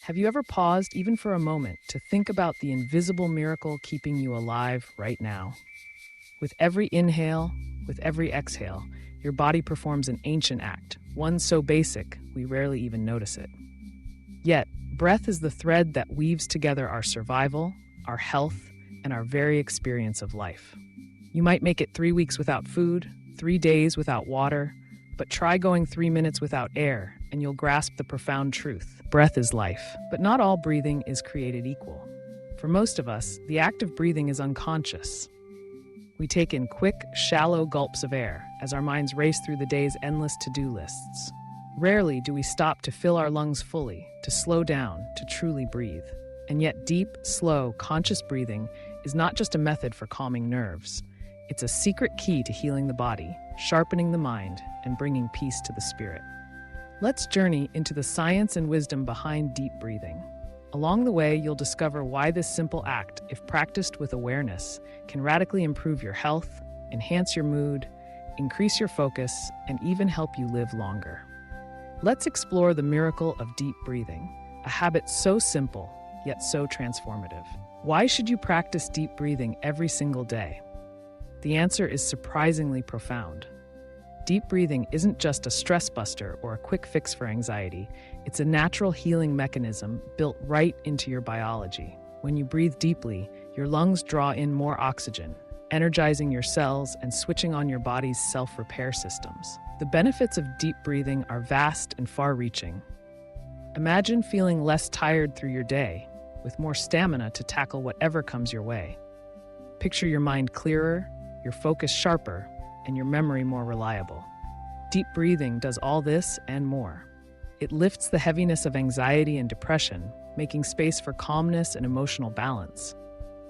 Have you ever paused, even for a moment, to think about the invisible miracle keeping you alive right now? With every inhale, with every exhale, your body performs an ancient act, one so basic we rarely even notice it. Yet, breath is the thread that weaves together our survival, our health, and our very experience of life. You might make it 3 weeks without food, 3 days without water, but try going 3 minutes without air, and you'll grasp the profound truth. Breath is life. But not all breathing is created equal. For most of us, the act of breathing is unconscious. We take in quick, shallow gulps of air as our minds race through the day's endless to-do lists. Rarely do we stop to fill our lungs fully, to slow down, to truly breathe. And yet deep, slow, conscious breathing is not just a method for calming nerves. It's a secret key to healing the body, sharpening the mind, and bringing peace to the spirit. Let's journey into the science and wisdom behind deep breathing. Along the way, you'll discover why this simple act, if practiced with awareness, can radically improve your health, enhance your mood, increase your focus, and even help you live longer. Let's explore the miracle of deep breathing, a habit so simple, yet so transformative. Why should you practice deep breathing every single day? The answer is surprisingly profound. Deep breathing isn't just a stress buster or a quick fix for anxiety. It's a natural healing mechanism built right into your biology. When you breathe deeply, your lungs draw in more oxygen, energizing your cells and switching on your body's self-repair systems. The benefits of deep breathing are vast and far-reaching. Imagine feeling less tired through your day, with more stamina to tackle whatever comes your way. Picture your mind clearer, your focus sharper, and your memory more reliable. Deep breathing does all this and more. It lifts the heaviness of anxiety and depression, making space for calmness and emotional balance.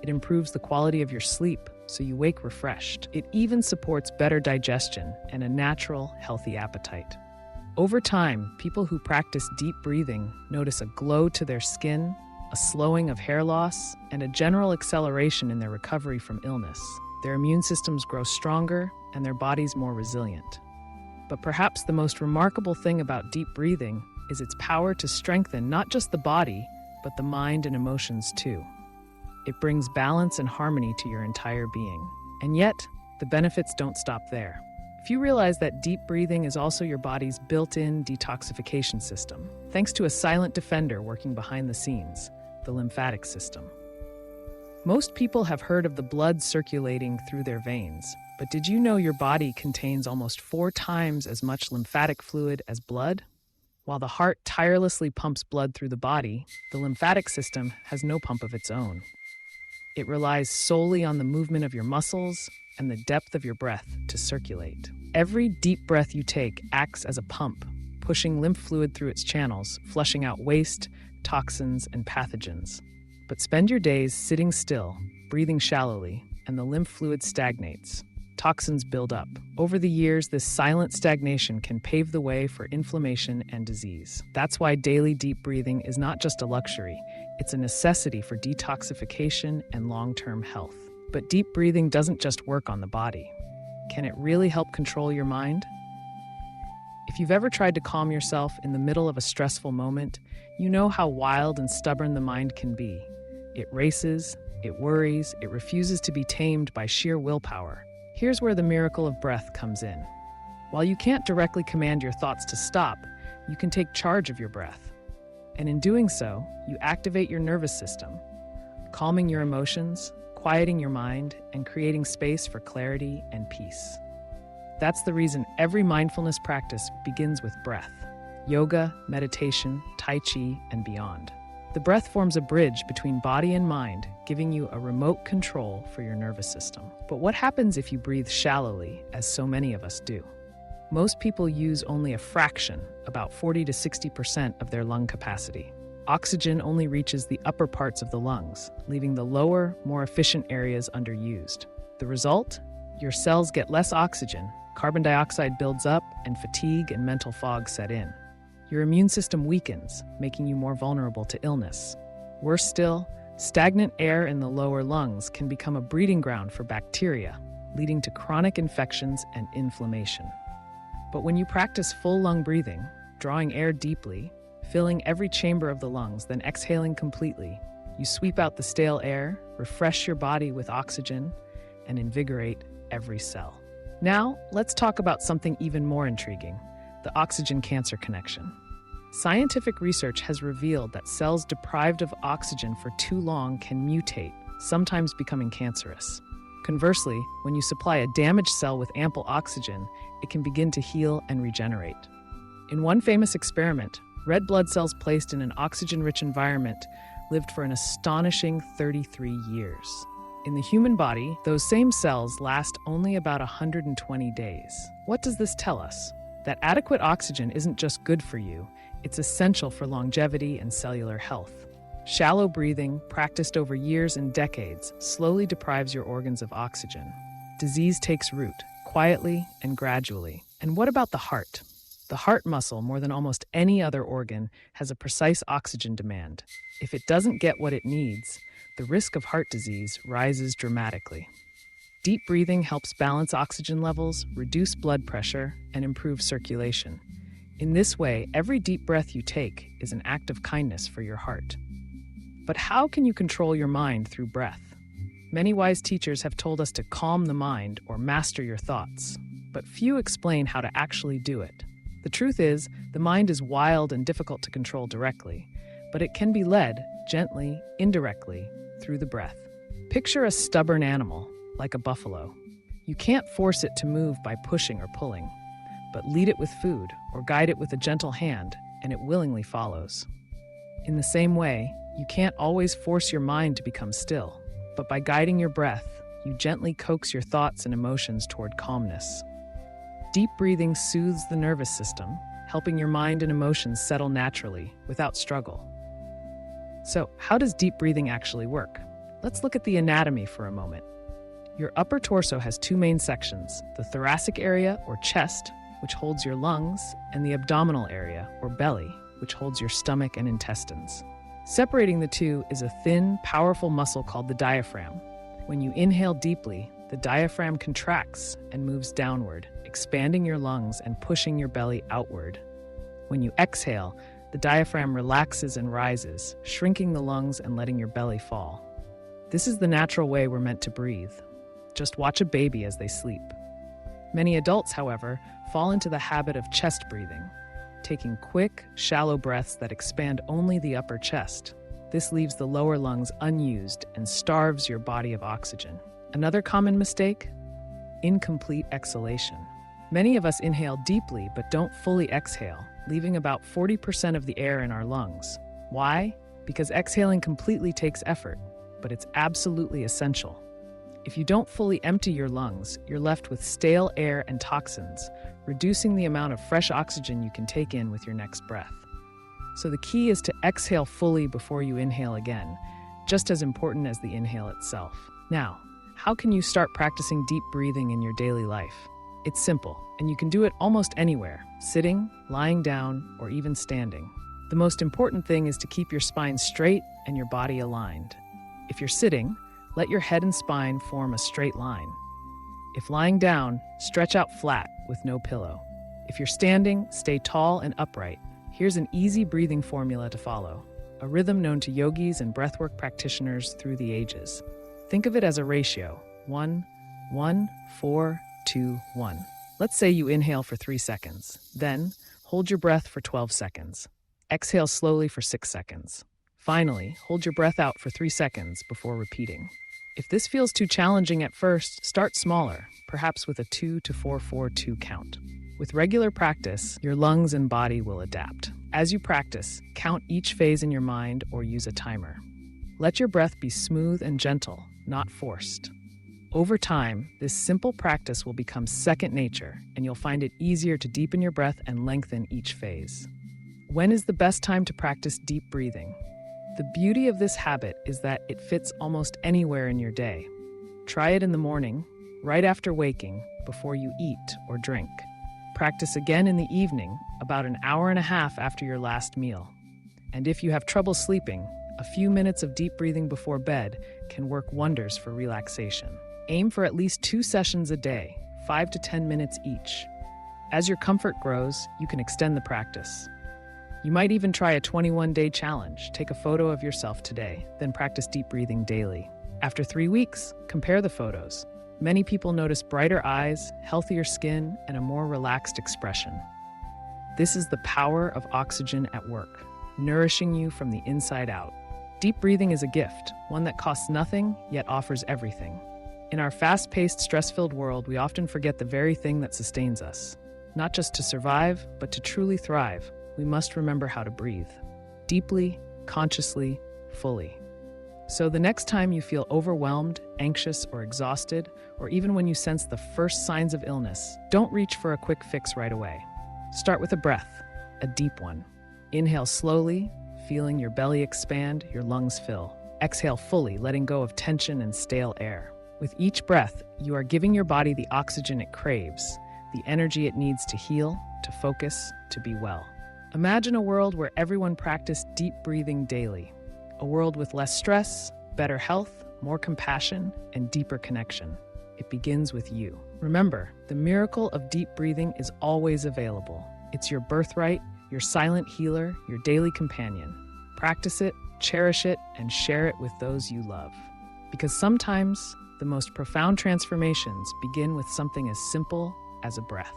It improves the quality of your sleep, so you wake refreshed. It even supports better digestion and a natural, healthy appetite. Over time, people who practice deep breathing notice a glow to their skin, a slowing of hair loss, and a general acceleration in their recovery from illness. Their immune systems grow stronger and their bodies more resilient. But perhaps the most remarkable thing about deep breathing is its power to strengthen not just the body, but the mind and emotions too. It brings balance and harmony to your entire being. And yet, the benefits don't stop there. If you realize that deep breathing is also your body's built-in detoxification system, thanks to a silent defender working behind the scenes, the lymphatic system. Most people have heard of the blood circulating through their veins, but did you know your body contains almost 4 times as much lymphatic fluid as blood? While the heart tirelessly pumps blood through the body, the lymphatic system has no pump of its own. It relies solely on the movement of your muscles and the depth of your breath to circulate. Every deep breath you take acts as a pump, pushing lymph fluid through its channels, flushing out waste, toxins, and pathogens. But spend your days sitting still, breathing shallowly, and the lymph fluid stagnates. Toxins build up. Over the years, this silent stagnation can pave the way for inflammation and disease. That's why daily deep breathing is not just a luxury, it's a necessity for detoxification and long-term health. But deep breathing doesn't just work on the body. Can it really help control your mind? If you've ever tried to calm yourself in the middle of a stressful moment, you know how wild and stubborn the mind can be. It races, it worries, it refuses to be tamed by sheer willpower. Here's where the miracle of breath comes in. While you can't directly command your thoughts to stop, you can take charge of your breath. And in doing so, you activate your nervous system, calming your emotions, quieting your mind, and creating space for clarity and peace. That's the reason every mindfulness practice begins with breath. Yoga, meditation, Tai Chi, and beyond. The breath forms a bridge between body and mind, giving you a remote control for your nervous system. But what happens if you breathe shallowly, as so many of us do? Most people use only a fraction, about 40 to 60% of their lung capacity. Oxygen only reaches the upper parts of the lungs, leaving the lower, more efficient areas underused. The result? Your cells get less oxygen, carbon dioxide builds up, and fatigue and mental fog set in. Your immune system weakens, making you more vulnerable to illness. Worse still, stagnant air in the lower lungs can become a breeding ground for bacteria, leading to chronic infections and inflammation. But when you practice full lung breathing, drawing air deeply, filling every chamber of the lungs, then exhaling completely. You sweep out the stale air, refresh your body with oxygen, and invigorate every cell. Now, let's talk about something even more intriguing: the oxygen-cancer connection. Scientific research has revealed that cells deprived of oxygen for too long can mutate, sometimes becoming cancerous. Conversely, when you supply a damaged cell with ample oxygen, it can begin to heal and regenerate. In one famous experiment, red blood cells placed in an oxygen-rich environment lived for an astonishing 33 years. In the human body, those same cells last only about 120 days. What does this tell us? That adequate oxygen isn't just good for you, it's essential for longevity and cellular health. Shallow breathing, practiced over years and decades, slowly deprives your organs of oxygen. Disease takes root, quietly and gradually. And what about the heart? The heart muscle, more than almost any other organ, has a precise oxygen demand. If it doesn't get what it needs, the risk of heart disease rises dramatically. Deep breathing helps balance oxygen levels, reduce blood pressure, and improve circulation. In this way, every deep breath you take is an act of kindness for your heart. But how can you control your mind through breath? Many wise teachers have told us to calm the mind or master your thoughts, but few explain how to actually do it. The truth is, the mind is wild and difficult to control directly, but it can be led, gently, indirectly, through the breath. Picture a stubborn animal, like a buffalo. You can't force it to move by pushing or pulling, but lead it with food or guide it with a gentle hand, and it willingly follows. In the same way, you can't always force your mind to become still, but by guiding your breath, you gently coax your thoughts and emotions toward calmness. Deep breathing soothes the nervous system, helping your mind and emotions settle naturally, without struggle. So, how does deep breathing actually work? Let's look at the anatomy for a moment. Your upper torso has two main sections: the thoracic area, or chest, which holds your lungs, and the abdominal area, or belly, which holds your stomach and intestines. Separating the two is a thin, powerful muscle called the diaphragm. When you inhale deeply, the diaphragm contracts and moves downward, expanding your lungs and pushing your belly outward. When you exhale, the diaphragm relaxes and rises, shrinking the lungs and letting your belly fall. This is the natural way we're meant to breathe. Just watch a baby as they sleep. Many adults, however, fall into the habit of chest breathing, taking quick, shallow breaths that expand only the upper chest. This leaves the lower lungs unused and starves your body of oxygen. Another common mistake? Incomplete exhalation. Many of us inhale deeply but don't fully exhale, leaving about 40% of the air in our lungs. Why? Because exhaling completely takes effort, but it's absolutely essential. If you don't fully empty your lungs, you're left with stale air and toxins, reducing the amount of fresh oxygen you can take in with your next breath. So the key is to exhale fully before you inhale again, just as important as the inhale itself. Now, how can you start practicing deep breathing in your daily life? It's simple, and you can do it almost anywhere: sitting, lying down, or even standing. The most important thing is to keep your spine straight and your body aligned. If you're sitting, let your head and spine form a straight line. If lying down, stretch out flat with no pillow. If you're standing, stay tall and upright. Here's an easy breathing formula to follow, a rhythm known to yogis and breathwork practitioners through the ages. Think of it as a ratio: 1, 1, 4, 2, 1. Let's say you inhale for 3 seconds. Then, hold your breath for 12 seconds. Exhale slowly for 6 seconds. Finally, hold your breath out for 3 seconds before repeating. If this feels too challenging at first, start smaller, perhaps with a 2 to 4, 4, 2 count. With regular practice, your lungs and body will adapt. As you practice, count each phase in your mind or use a timer. Let your breath be smooth and gentle, not forced. Over time, this simple practice will become second nature, and you'll find it easier to deepen your breath and lengthen each phase. When is the best time to practice deep breathing? The beauty of this habit is that it fits almost anywhere in your day. Try it in the morning, right after waking, before you eat or drink. Practice again in the evening, about an hour and a half after your last meal. And if you have trouble sleeping, a few minutes of deep breathing before bed can work wonders for relaxation. Aim for at least 2 sessions a day, 5 to 10 minutes each. As your comfort grows, you can extend the practice. You might even try a 21-day challenge. Take a photo of yourself today, then practice deep breathing daily. After 3 weeks, compare the photos. Many people notice brighter eyes, healthier skin, and a more relaxed expression. This is the power of oxygen at work, nourishing you from the inside out. Deep breathing is a gift, one that costs nothing, yet offers everything. In our fast-paced, stress-filled world, we often forget the very thing that sustains us. Not just to survive, but to truly thrive, we must remember how to breathe. Deeply, consciously, fully. So the next time you feel overwhelmed, anxious, or exhausted, or even when you sense the first signs of illness, don't reach for a quick fix right away. Start with a breath, a deep one. Inhale slowly, feeling your belly expand, your lungs fill. Exhale fully, letting go of tension and stale air. With each breath, you are giving your body the oxygen it craves, the energy it needs to heal, to focus, to be well. Imagine a world where everyone practiced deep breathing daily. A world with less stress, better health, more compassion, and deeper connection. It begins with you. Remember, the miracle of deep breathing is always available. It's your birthright, your silent healer, your daily companion. Practice it, cherish it, and share it with those you love. Because sometimes, the most profound transformations begin with something as simple as a breath.